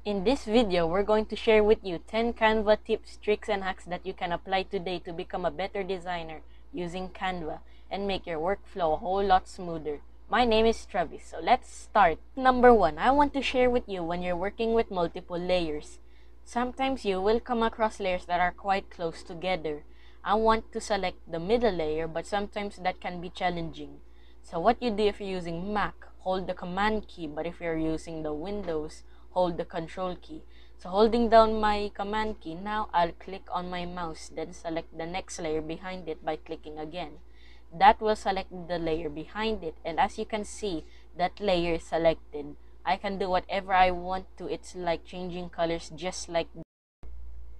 In this video, we're going to share with you 10 Canva tips, tricks, and hacks that you can apply today to become a better designer using Canva and make your workflow a whole lot smoother. My name is Travis, so let's start. Number 1, I want to share with you when you're working with multiple layers. Sometimes you will come across layers that are quite close together. I want to select the middle layer, but sometimes that can be challenging. So what you do if you're using Mac, hold the Command key, but if you're using the Windows, hold the Control key. So holding down my Command key, now I'll click on my mouse, then select the next layer behind it by clicking again. That will select the layer behind it, and as you can see, that layer is selected. I can do whatever I want to. It's like changing colors just like that.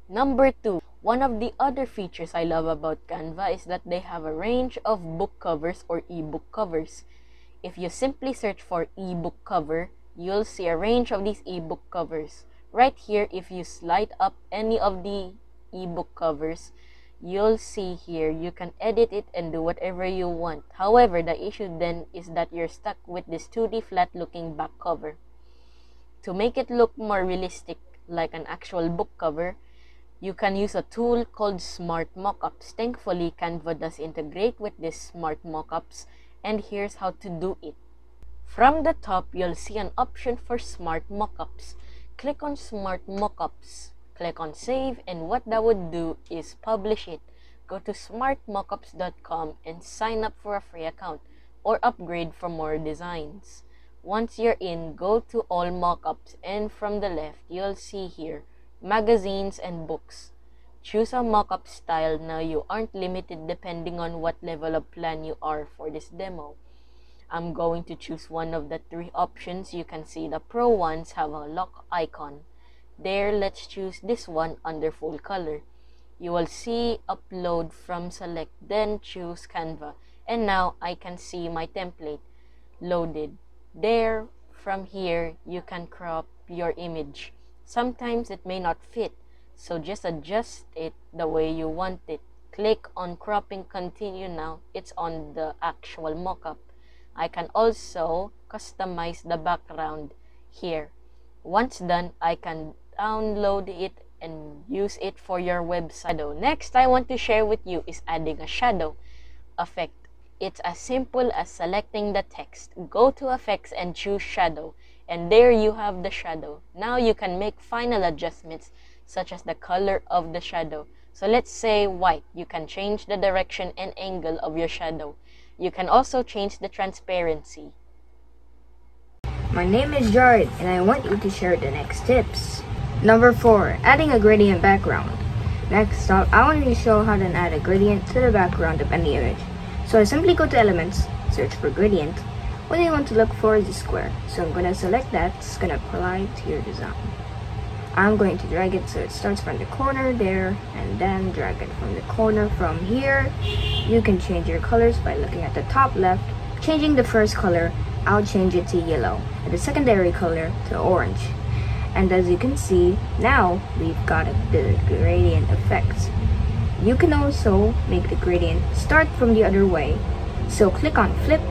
Number 2, one of the other features I love about Canva is that they have a range of book covers or ebook covers. If you simply search for ebook cover, you'll see a range of these ebook covers. Right here, if you slide up any of the ebook covers, you'll see here you can edit it and do whatever you want. However, the issue then is that you're stuck with this 2D flat looking back cover. To make it look more realistic like an actual book cover, you can use a tool called Smart Mockups. Thankfully, Canva does integrate with these Smart Mockups, and here's how to do it. From the top, you'll see an option for Smart Mockups. Click on Smart Mockups. Click on Save, and what that would do is publish it. Go to smartmockups.com and sign up for a free account or upgrade for more designs. Once you're in, go to All Mockups, and from the left, you'll see here magazines and books. Choose a mockup style. Now you aren't limited depending on what level of plan you are for this demo. I'm going to choose one of the 3 options. You can see the pro ones have a lock icon. There, let's choose this one under full color. You will see upload from select, then choose Canva. And now I can see my template loaded. There, from here, you can crop your image. Sometimes it may not fit, so just adjust it the way you want it. Click on cropping, continue. Now it's on the actual mockup. I can also customize the background here. Once done, I can download it and use it for your website. Next, I want to share with you is adding a shadow effect. It's as simple as selecting the text. Go to Effects and choose Shadow. And there you have the shadow. Now you can make final adjustments such as the color of the shadow. So let's say white. You can change the direction and angle of your shadow. You can also change the transparency. My name is Jared, and I want you to share the next tips. Number 4, adding a gradient background. Next up, I want to show how to add a gradient to the background of any image. So I simply go to Elements, search for gradient. What I want to look for is a square. So I'm going to select that. It's going to apply to your design. I'm going to drag it so it starts from the corner there, and then drag it from the corner from here. You can change your colors by looking at the top left. Changing the first color, I'll change it to yellow, and the secondary color to orange. And as you can see, now we've got the gradient effect. You can also make the gradient start from the other way. So click on flip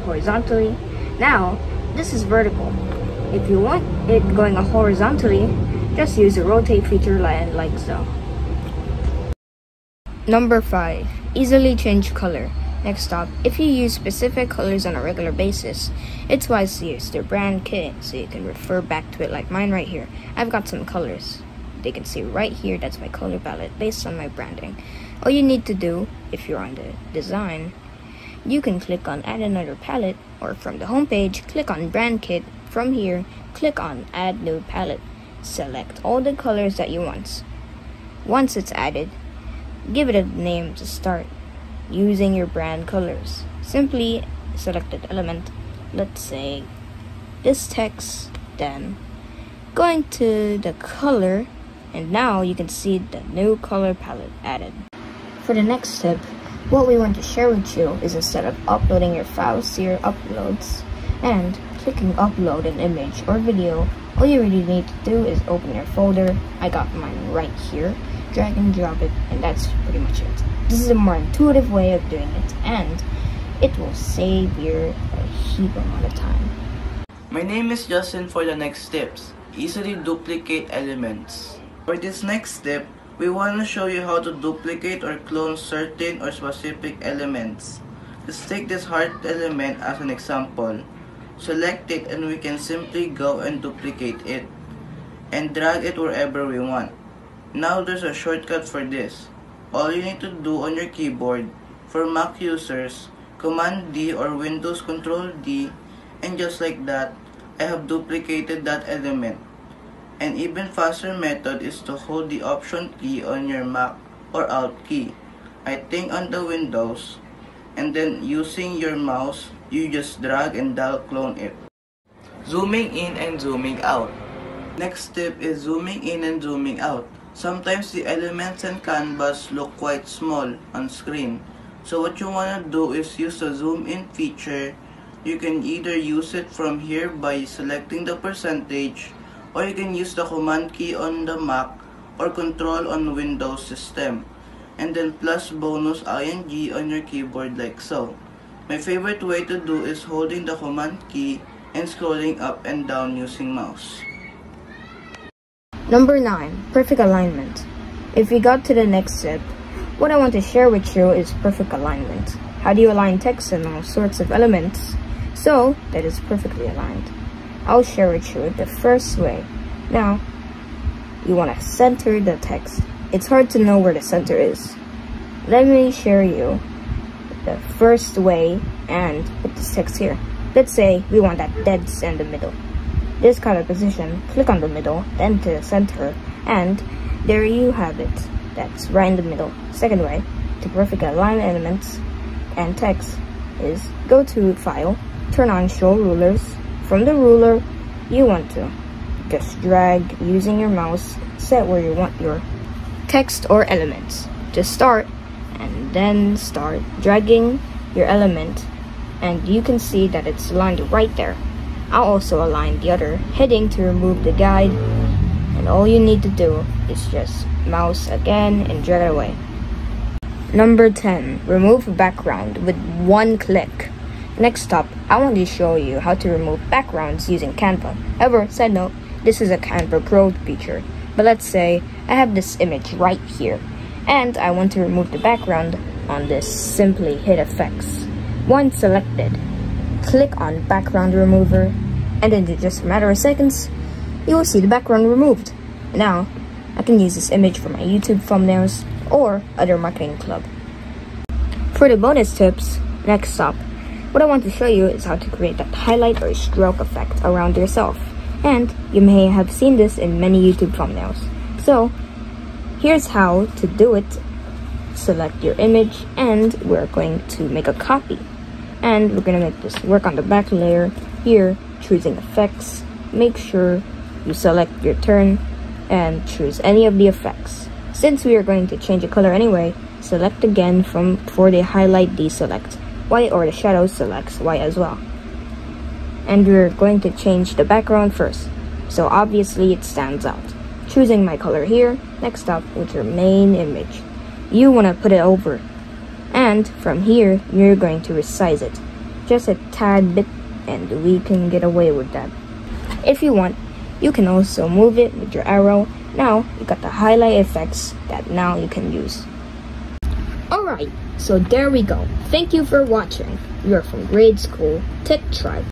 horizontally. Now, this is vertical. If you want it going horizontally, just use the rotate feature like so. Number 5, easily change color. Next up, if you use specific colors on a regular basis, it's wise to use their brand kit so you can refer back to it like mine right here. I've got some colors. They can see right here, that's my color palette based on my branding. All you need to do, if you're on the design, you can click on add another palette, or from the home page, click on brand kit. From here, click on add new palette. Select all the colors that you want. Once it's added, give it a name to start using your brand colors. Simply select an element, let's say this text, then going to the color, and now you can see the new color palette added. For the next step, what we want to share with you is instead of uploading your files to your uploads and clicking upload an image or video, all you really need to do is open your folder. I got mine right here, drag and drop it, and that's pretty much it. This is a more intuitive way of doing it, and it will save you a heap amount of time. My name is Justin for the next tips. easily duplicate elements. For this next step, we want to show you how to duplicate or clone certain or specific elements. Let's take this heart element as an example. Select it and we can simply go and duplicate it and drag it wherever we want. Now there's a shortcut for this. All you need to do on your keyboard, for Mac users, Command D or Windows Control D, and just like that, I have duplicated that element. An even faster method is to hold the Option key on your Mac or Alt key, I think on the Windows, and then using your mouse, you just drag and clone it. Zooming in and zooming out. Next step is zooming in and zooming out. Sometimes the elements and canvas look quite small on screen. So what you want to do is use the zoom in feature. You can either use it from here by selecting the percentage, or you can use the command key on the Mac or control on Windows system, and then plus bonus ing on your keyboard like so. My favorite way to do is holding the command key and scrolling up and down using mouse. Number 9. Perfect alignment. If we got to the next step, what I want to share with you is perfect alignment. How do you align text and all sorts of elements so that it's perfectly aligned? I'll share with you the first way. Now, you want to center the text. It's hard to know where the center is. Let me share you the first way and put this text here. Let's say we want that dead in the middle. This kind of position, click on the middle, then to the center, and there you have it. That's right in the middle. Second way to perfectly align elements and text is go to File, turn on Show Rulers. From the ruler, you want to just drag using your mouse, set where you want your text or elements to start, and then start dragging your element, and you can see that it's aligned right there. I'll also align the other heading to remove the guide, and all you need to do is just mouse again and drag it away. Number 10. Remove background with one click. Next up, I want to show you how to remove backgrounds using Canva. However, side note, this is a Canva Pro feature, but let's say I have this image right here, and I want to remove the background on this. Simply hit Effects. Once selected, click on Background Remover, and in just a matter of seconds, you will see the background removed. Now, I can use this image for my YouTube thumbnails or other marketing club. For the bonus tips, next up, what I want to show you is how to create that highlight or stroke effect around yourself. And you may have seen this in many YouTube thumbnails. So, here's how to do it. Select your image, and we're going to make a copy. And we're going to make this work on the back layer. Here, choosing effects, make sure you select your turn and choose any of the effects. Since we are going to change the color anyway, select again for the highlight, deselect Y, or the shadow selects Y as well. And we're going to change the background first, so obviously it stands out. Choosing my color here. Next up, with your main image, you want to put it over, and from here you're going to resize it just a tad bit, and we can get away with that. If you want, you can also move it with your arrow. Now you got the highlight effects that now you can use. Alright, so there we go. Thank you for watching. We are from Grade School Tech Tribe.